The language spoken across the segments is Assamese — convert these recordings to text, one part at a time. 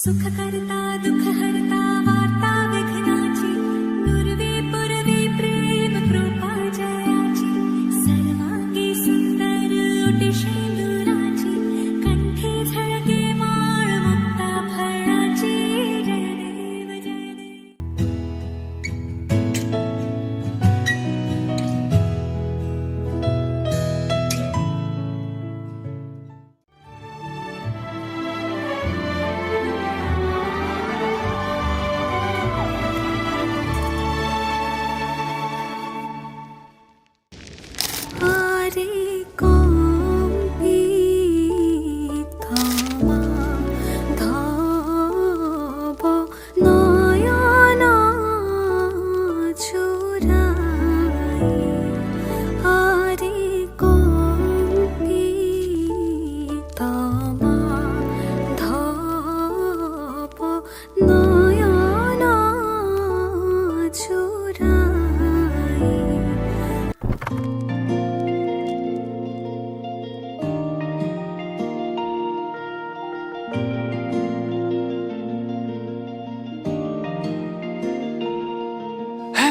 सुख करता दुख हरता वार्ता विघ्नाची नुरवी पुरवी प्रेम कृपा जयाची सर्वांगी सुंदर उटी शेंदुराची कंठी झळके माळ मुक्ता फळाची जय देव जय देव। आरे कोंबी थामा धाब नयना चुराई आरे कोंबी थामा धाब नयना चुराई।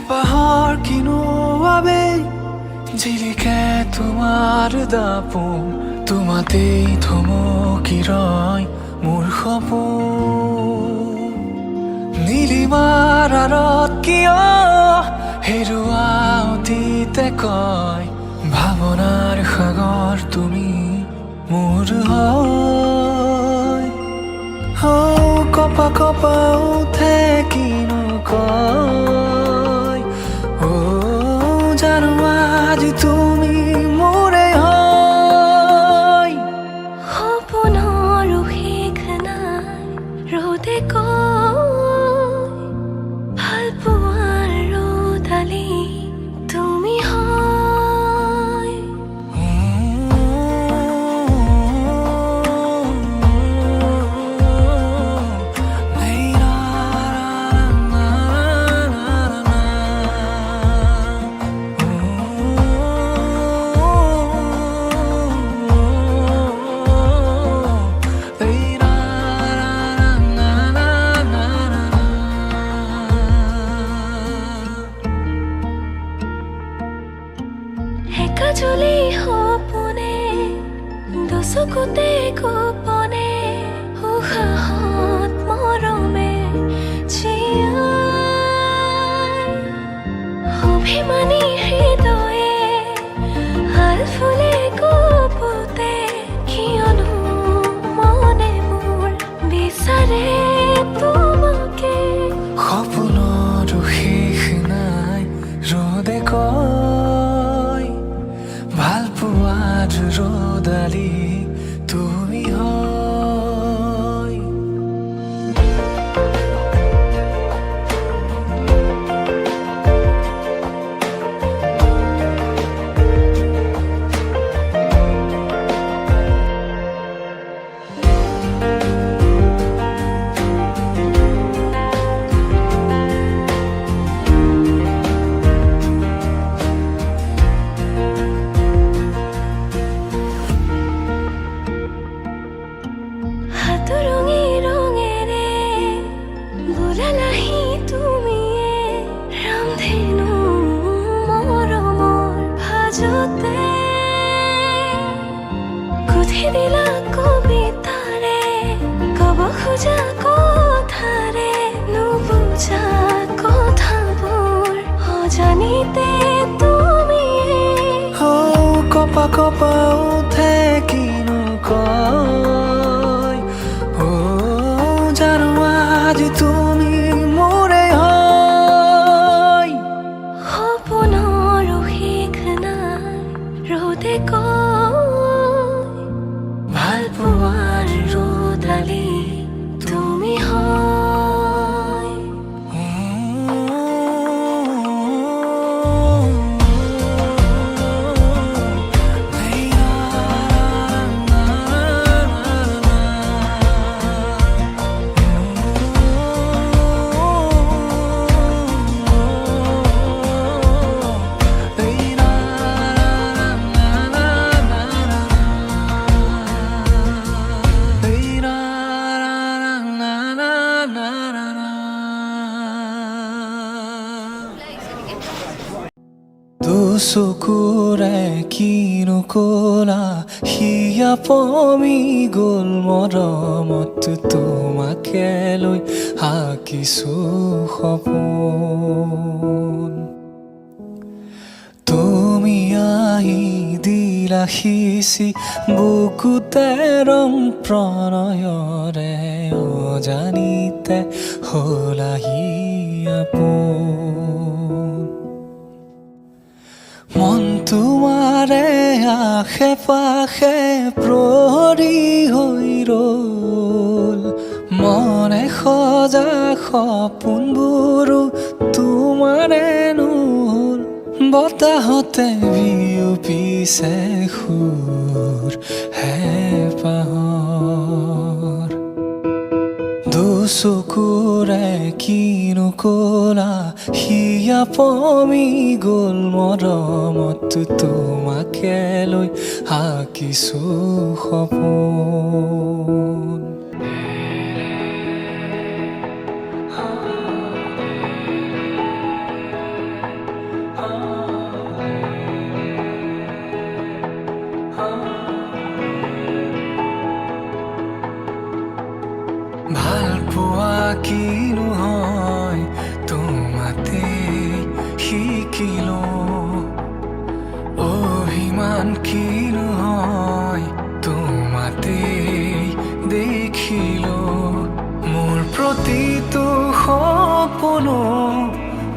পাহাড় কিনো আবে জিলিকে তোমার দাপোন তোমাতেই থমকি ৰয় মোৰ সপোন নীলিমাৰ আঁৰত কিয় হেৰুৱা অতীতে কয় ভাৱনাৰ সাগৰ তুমি মোৰ হয় কপা কপা উঠে কিনো কয় জানো আজ তুমি মোৰে হয় সপোনৰ শেষ নাই ৰ'দে কয় ভাল পোৱাৰ ৰ'দালি তুমি হয়। একাজলি সপোনে দুচকুতে গোপনে উশাহত মৰমে জীয়াই অভিমানী হৃদয়ে হাল ফুলে কপোতে কিয়নো মনে মোৰ বিচাৰে তোমাকে সপোনৰ শেষ নাই ৰ'দে কয় ভাল পোৱাৰ ৰ'দালি তুমি হয়। হাতৰঙি ৰঙেৰে বোলালাহি তুমিয়ে ৰামধেনু মৰমৰ ভাজতে গুঠি দিলা কবিতাৰে কব খোজা কথাৰে নুবুজা কথাবোৰ অজানিতে তুমিয়ে কপা কপা উঠে কিনো কয় জানো আজ তুমি মোৰে হয় সপোনৰ শেষ নাই ৰ'দে কয় ভাল পোৱাৰ ৰ'দালি তুমি হয়। দুচকুৰে কিনো কলা হিয়া পমি গ'ল মৰমত তোমাকে লৈ আঁকিছো সপোন তুমি আহি দিলা সিঁচি বুকুতে ৰং প্ৰণয়ৰে অজানিতে হলাহি আপোন মন তোমাৰে আশে পাশে প্ৰহৰী হৈ ৰ'ল মনে সজা সপোনবোৰো তোমাৰে নহ'ল বতাহতে বিয়পিছে সুৰ হেঁপাহৰ দুচকুৰে কিনো কলা হিয়া পমি গ'ল মৰমত তোমাকে লৈ আঁকিছো সপোন ভাল পোৱা কিনো হয় তোমাতে শিকিলো অভিমান কিনো হয় তোমাতে দেখিলো মোৰ প্ৰতিটো সপোনো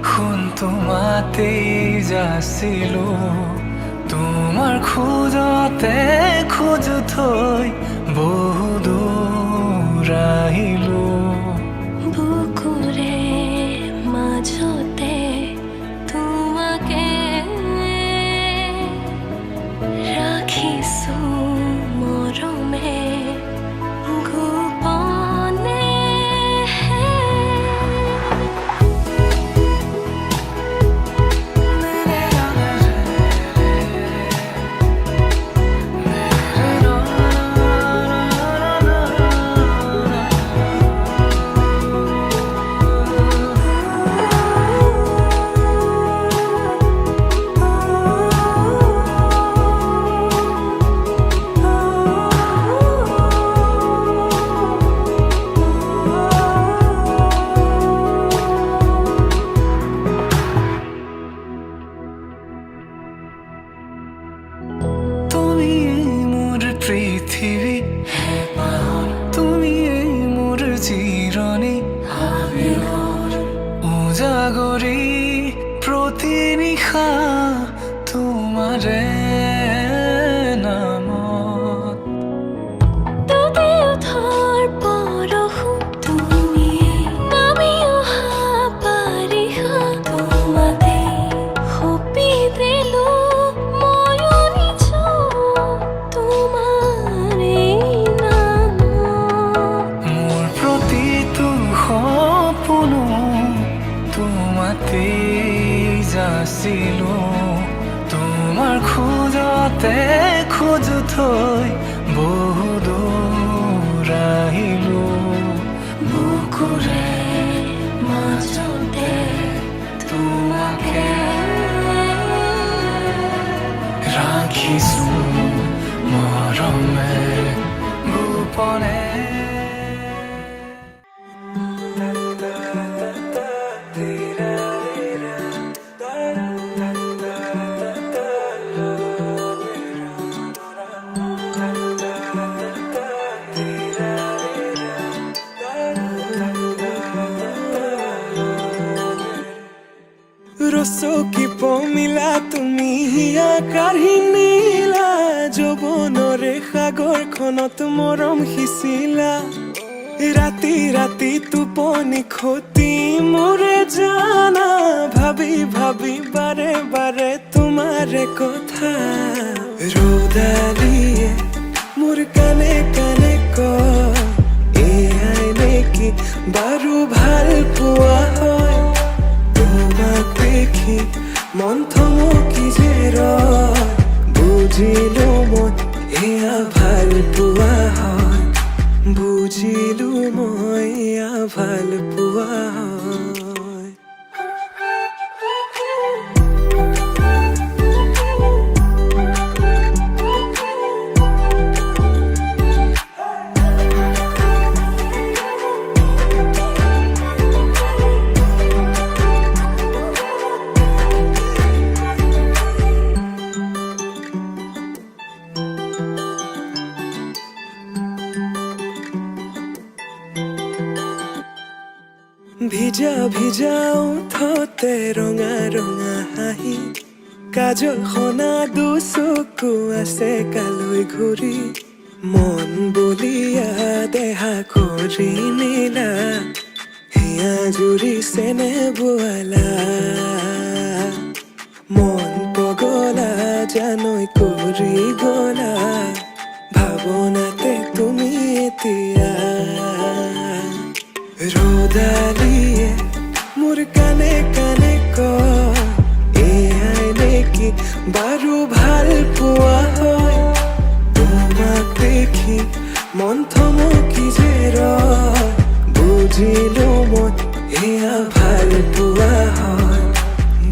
সোণ তোমাতেই যাচিলো তোমাৰ খোজতে খোজ থৈ বহু দূৰ আহিলো বুকুৰে মাজতে তোমাকে ৰাখিছো মৰমে গোপনে পৃথিৱী তুমি মোৰ জিৰণি উজাগৰি প্ৰতি নিশা তোমাৰে নামত তুতে উঠৰ পৰশু তুমি নামি অহা পাৰিহা তোমাতে সপি দিলো ময়ো নিজ তোমাৰে নামত মোৰ প্ৰতিটো সপোনো তোমাতেই যাচিলো তোমাৰ খোজতে খোজ থৈ বহু দূৰ আহিলো বুকুৰে মাজতে তোমাকে ৰাখিছো মৰমে গোপনে ৰচকি পমিলা তুমি হিয়া কাঢ়ি নিলা যৌৱনৰে সাগৰখনত মৰম সিঁচিলা ৰাতি ৰাতি টোপনি খতি মোৰে জানা ভাবি ভাবি বাৰে বাৰে তোমাৰে কথা ৰ'দালিয়ে মোৰ কানে কানে কয় এয়াই নেকি বাৰু ভাল পোৱা হয় তোমাক দেখি মন থমকি যে ৰয় বুজিলো মই এয়া ভাল পোৱা হয় বুজিলো মই এয়া ভাল পোৱা হয় ভিজা ভিজা ওঠতে ৰঙা ৰঙা হাঁহি কাজল সনা দুচকু আছে কালৈ ঘূৰি মন বলিয়া দেহা কৰি নীলা হিয়া জুৰি চেনে বোৱালা মন পগলা জানৈ কৰি গলা ভাৱনাতে তুমি এতিয়া ৰ'দালিয়ে মোৰ কানে কানে কয় এয়াই নেকি বাৰু ভাল পোৱা হয় তোমাক দেখি মন থমকি যে ৰয় বুজিলো মই এয়া ভাল পোৱা হয়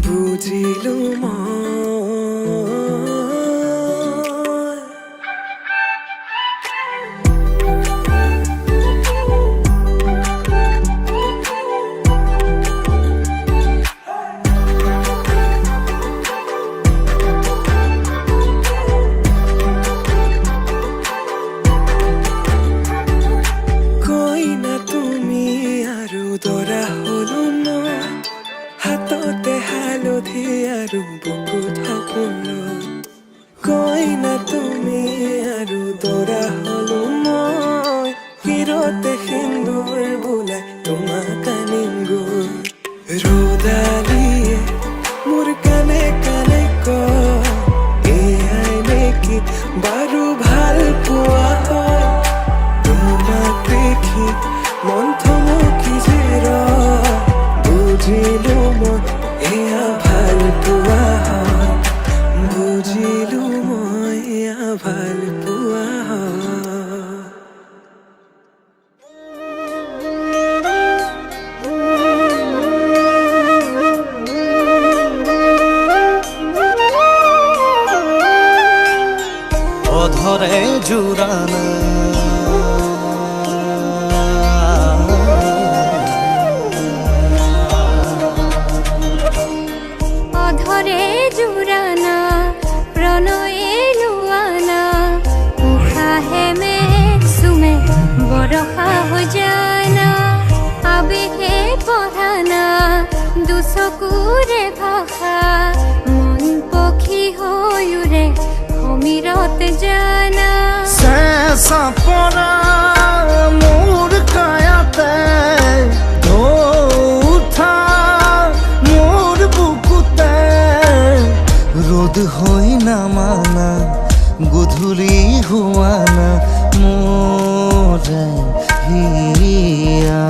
বুজিলো মই দৰা হলো মই হাততে হালধি আৰু বুকুত সপোন কইনা তুমি আৰু দৰা হলো মই হিৰতে সিন্দুৰ বোলাই তোমাক আনিম গৈ ৰ'দালিয়ে মোৰ কানে কানে কয় এয়াই নেকি বাৰু ভাল পোৱা হয় তোমাক দেখি মন থমকি যে ৰয় বুজিলো মই এয়া ভাল পোৱা হয় বুজিলো মই এয়া ভাল পোৱা হয় অধৰে জুড়ানা অধৰে জুড়ানা প্ৰণয়ে লুয়ানা উষাহে মে সুমে বৰষা হৈ জানা আবেগে পঢ়ানা দুচকুৰে ভাষা মন পক্ষী হৈ উৰে সমীৰতে জানা শেষা পরা মোর কায়াতে উঠা মোর বুকুতে রোদ হই না মানা গধূলি হুয়ানা মোরে হিয়া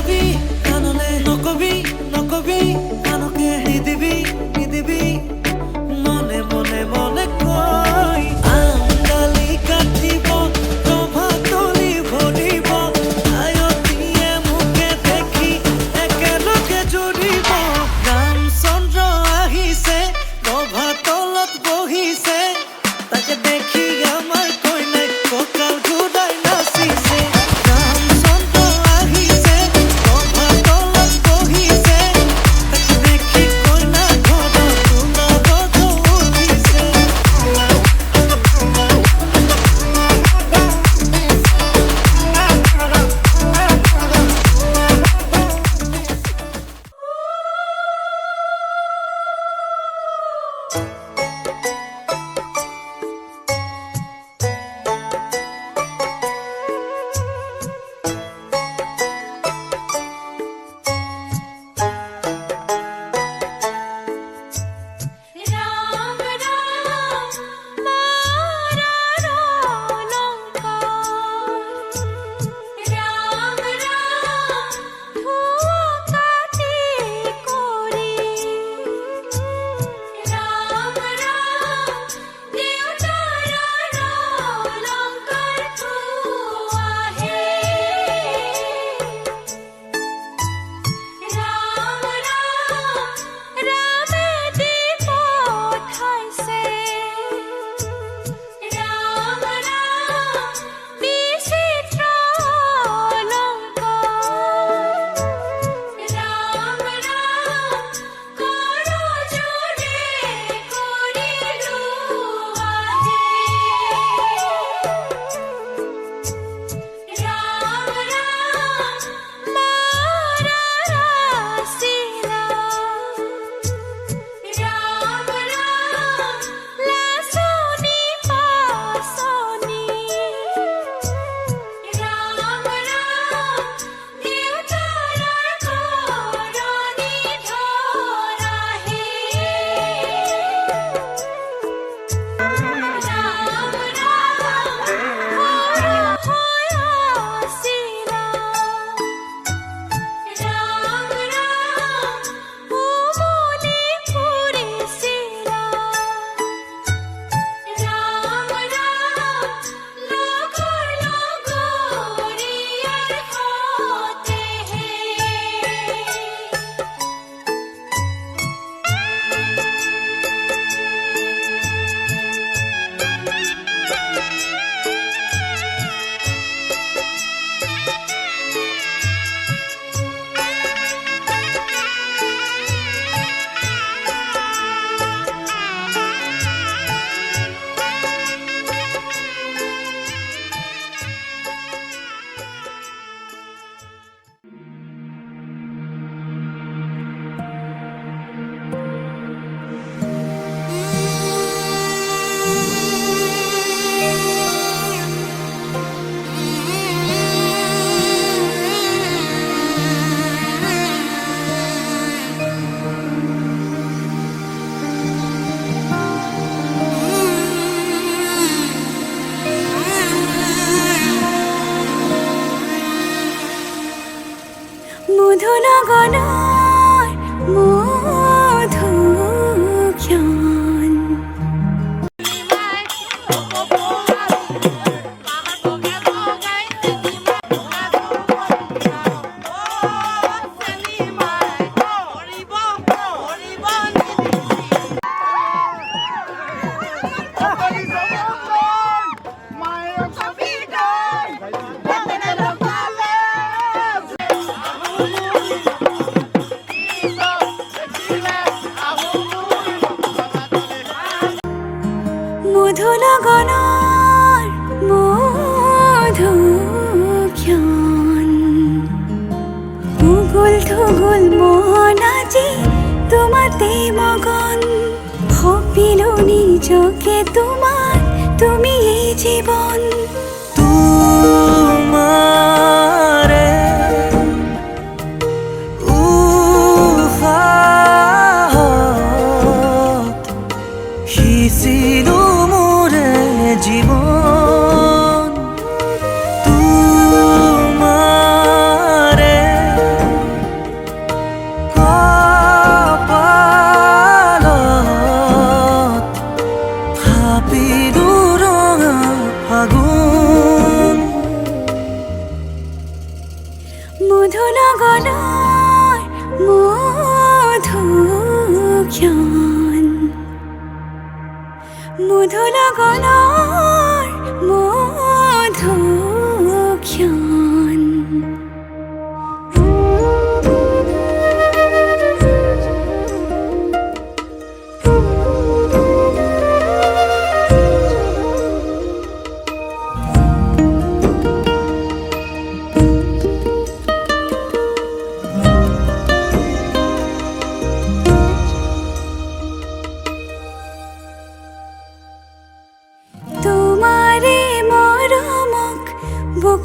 নকবি কানলে নকবি নকবি কানকে নিদিবি নিদিবি মনে মনে মনে কই আঙ্গালি কাটিব প্রভাতলি ভরিব আয়তিয়ে মুখে দেখি একেলগে জুৰিব ৰামচন্দ্ৰ আহিছে প্ৰভাতলত বহিছে তাকে দেখি আমাৰ কইনাই কঁকাল ঘূৰাই নাচিছে ৰামচন্দ্ৰ আহিছে প্ৰভাতলত বহিছে তাকে দেখি কইনা ঘৰত উলগত উঠিছে রাম রাম মারা লঙ্কা রাম রাম ধুয়াকাটি করি রাম রাম দেউতারা লঙ্কার ধুয়াহে রাম রাম রামে দীপ ঠাইছে রাম রাম বিচিত্র অলংকাৰ ৰাম ৰাম কৰজোৰে কৰিলো আহে ৰাম ৰাম মাৰা ৰাচিলা ৰাম ৰাম লাচনি পাচনি ৰাম ৰাম দেউতাৰাৰ ঘৰণি ধৰাহে ৰাম ৰাম সৰহ আছিলা ৰাম ৰাম উমনি ফুৰিছিলা ৰাম ৰাম লগৰ লগৰীয়াৰ সতেহে মধুনগনৰ মধুক্ষণ মধুনগনৰ মধুক্ষণ উগুল থুগুল মন আজি তোমাতে মগন ভাবিলো নিজকে তোমার তুমি এই জীবন তোমারে উহাত সিঁচিলো মোরে জীবন তোমারে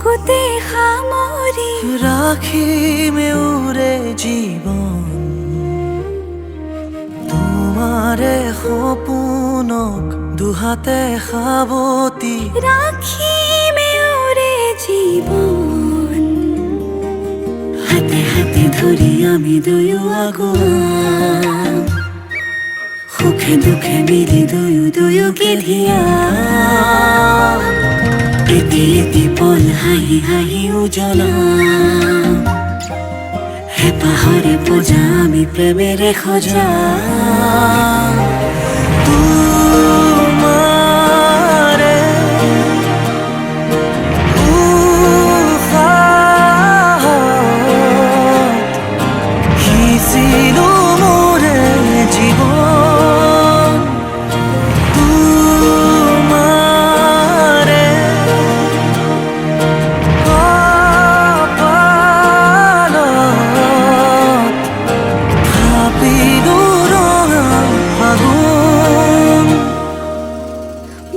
বুকুতে সামৰি ৰাখিমে উৰে জীৱন তোমাৰে সপোনক দুহাতে সাৱতি ৰাখিমে উৰে জীৱন হাতে হাতে ধৰি আমি দুয়ো আগুৱাম সুখে দুখে মিলি দুয়োকে ধিয়াম এটি এটি পল হাঁহি হাঁহি উজ্বলাম হেঁপাহৰে পূজা আমি প্ৰেমেৰে সজাম তোমাৰে উশাহত সিঁচিলো মোৰে জীৱন তোমাৰে কপালত থাপিলো ৰঙা ফাগুন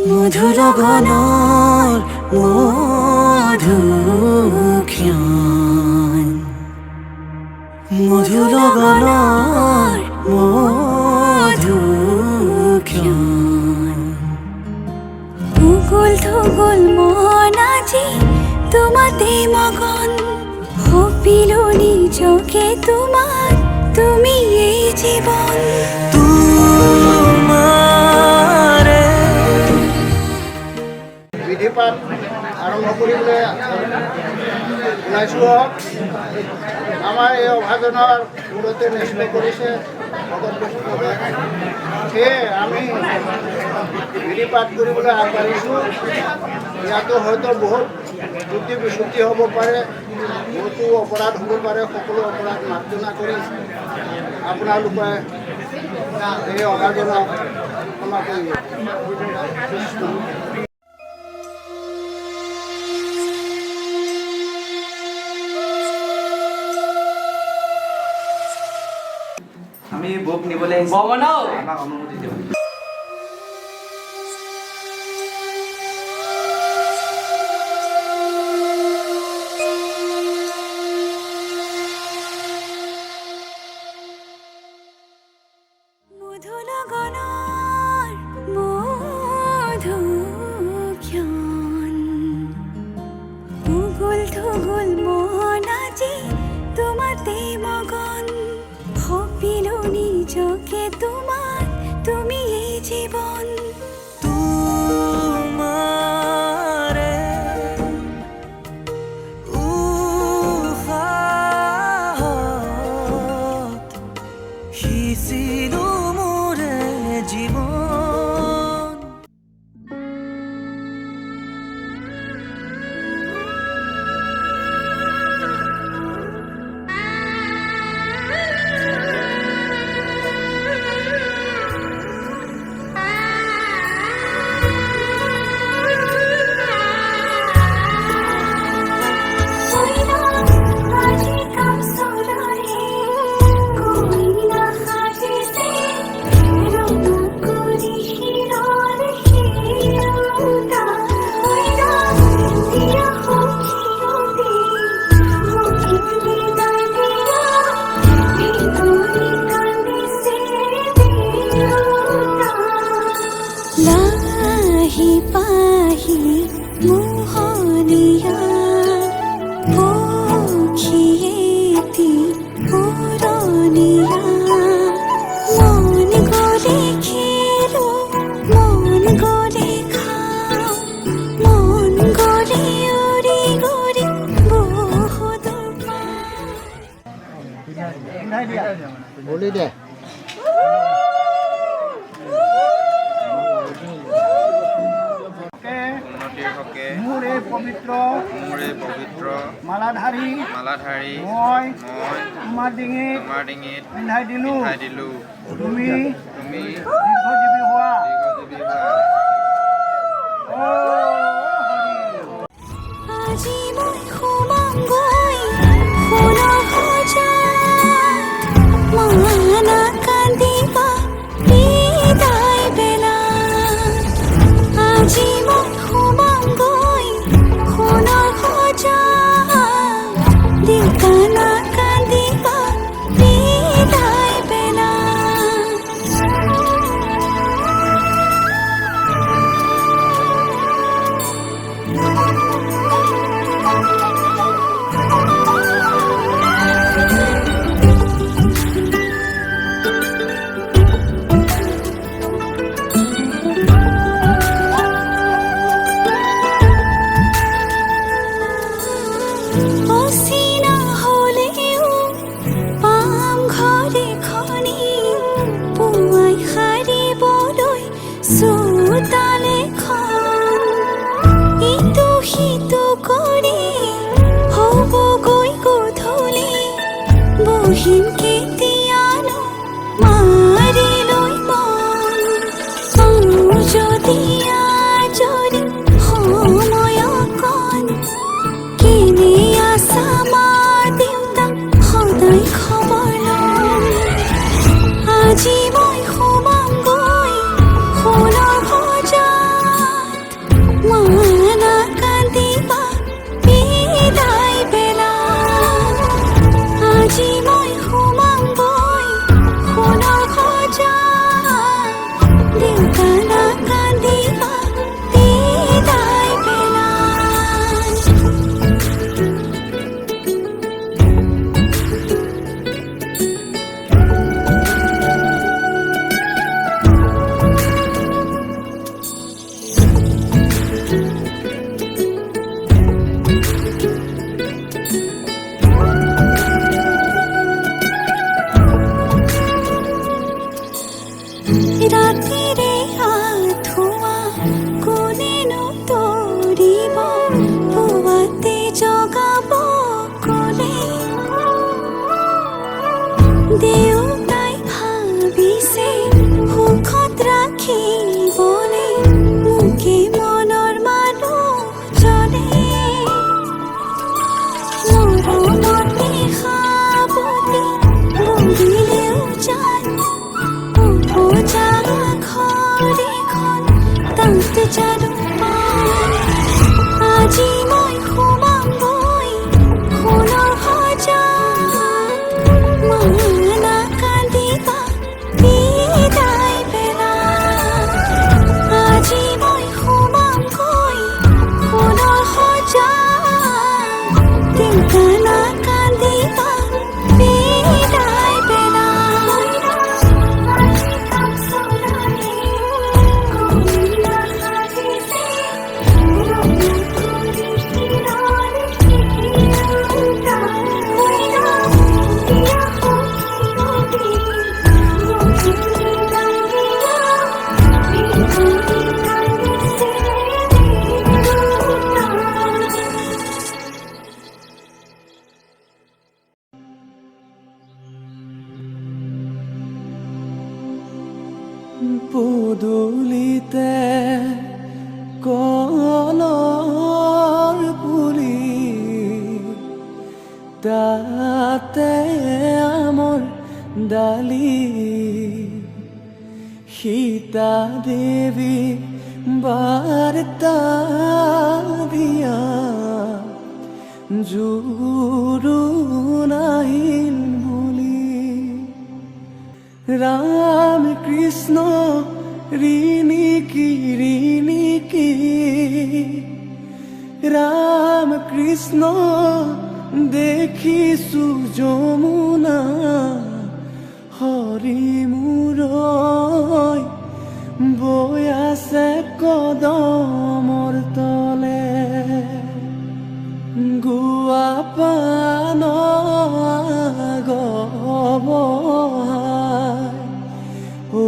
মধুৰ গণৰ মধুক্ষণ মধুৰ গণৰ মধুক্ষণ উগুল থুগুল মন আজি তোমাতে মগন সপিলো নিজকে তোমাক তুমি এই জীৱন তোমাৰে বিধিপাঠ আৰম্ভ কৰিবলৈ ওলাইছোঁ। আমাৰ এই অভাজনৰ মূলতে নিশ্চিত কৰিছে ভগত বৈষ্ণৱে। সেয়ে আমি বিধিপাঠ কৰিবলৈ আগবাঢ়িছোঁ। ইয়াতো হয়তো বহুত ত্ৰুটি বিচ্যুতি হ'ব পাৰে, বহুতো অপৰাধ হ'ব পাৰে। সকলো অপৰাধ মাৰ্জনা কৰি আপোনালোকে এই অভাজনক ক্ষমা কৰিব। আমি বুক নিবলৈ আমাক অনুমতি দিয়ক। মধুৰ গণৰ মধুক্ষণ উগুল থুগুল মন আজি তোমাতে মগন সপিলো নিজকে তোমাক তুমি এই জীৱন তোমাৰে উশাহত সিঁচিলো মোৰে জীৱন লাহি পাহি মোহনীয়া পক্ষীয়েতি পুৰণীয়া মন গ'লে খেলো মন গ'লে খাওঁ মন গ'লে উৰি গ'লে বহুত বলি দে। উন্নতিৰ হকে মোৰ এই পবিত্ৰ মালাধাৰী মই মই তোমাৰ ডিঙিত তোমাৰ ডিঙিত পিন্ধাই দিলোঁ। তুমি তুমি দীৰ্ঘজীৱী হোৱা। দীৰ্ঘজীৱী হোৱা। আজি মই সোমাম গৈ সোণৰ সজাত মানা কান্দিবা বিদায় বেলা আজি মই সোমাম গৈ সোণৰ সজাত অচিনা হলেও পাম ঘৰে খনি পুৱাই সাৰিবলৈ চোতালখন ইটো সিটো কৰি হ'বগৈ গধূলি বহিম কেতিয়ানো মাৰি লৈ মন পাওঁ যদি আজৰি সময় অকণ কেনে আছা মা দেউতা সদায় খবৰ লম আজি মই সোমামগৈ সোণৰ সজাত মানা কান্দিবা বিদায় বেলা আজি মই সোমামগৈ সোণৰ সজাত দেউতা নাকান্দিবা বিদায় বেলা ৰাতিৰে আঁঠুৱা কোনেনো তৰিব পুৱাতে জগাব ক'লে দেউতাই ভাবিছে সুখত ৰাখিবলে মোকে মনৰ মানুহজনে মৰমতে সাৱটি বুলিলেও জান উপজা ঘৰখন তাত জানো আজি মই সোমামগৈ সোণৰ সজাত মানা কান্দিবা বিদায় বেলা আজি মই সোমামগৈ সোণৰ সজাত দেউতা নাকান্দিবা বিদায় বেলা পদূলিতে কলৰ পুলি তাতে আমৰ ডালি সীতা দেৱী বাৰ্তা দিয়া জোৰোণ আহিল বুলি राम कृष्ण ऋणिकी राम कृष्ण দেখিছো যমুনা হৰি মূৰৈ বৈ আছে কদমৰ তলে গুৱা পান গবহাই ও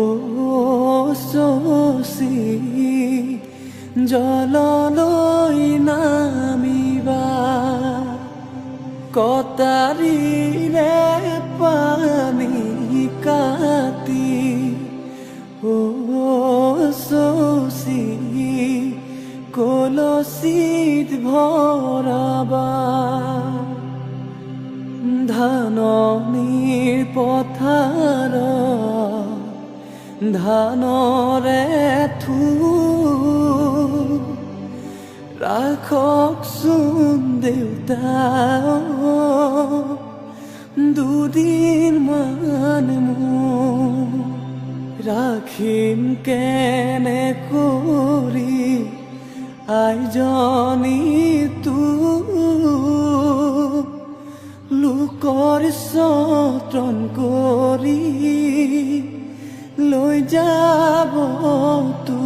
শশী জললৈ নামিবা কটাৰীৰে পানী কাটি ও শশী কলসিত ভৰাবা ধাননিৰ পথাৰ ধানৰে থু ৰাখকচোন দেউতা দুদিনমান মোৰ ৰাখিম কেনে কৰি আইজনী তো লোকৰ চত্ৰন কৰি লৈ যাব তো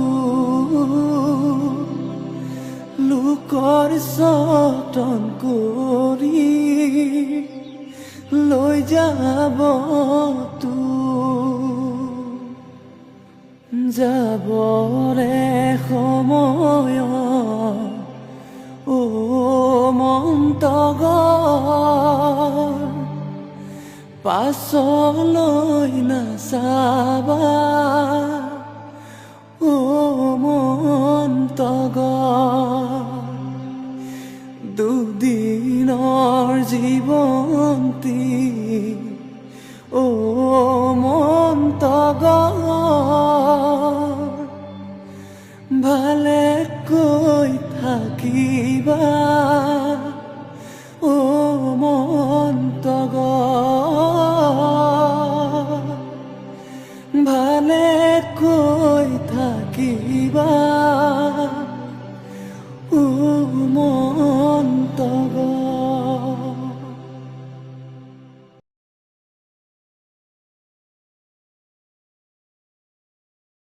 লোকৰ চত্ৰন কৰি লৈ যাব তো যাবৰে সময় ও মন্তগৰ পাছলৈ নাচাবা ও মন্তগৰ দুদিনৰ জীৱন্তী ও মন্তগৰ ভালে কৈ থাকিবা ও মন্তগৰ ভালে কৈ থাকিবা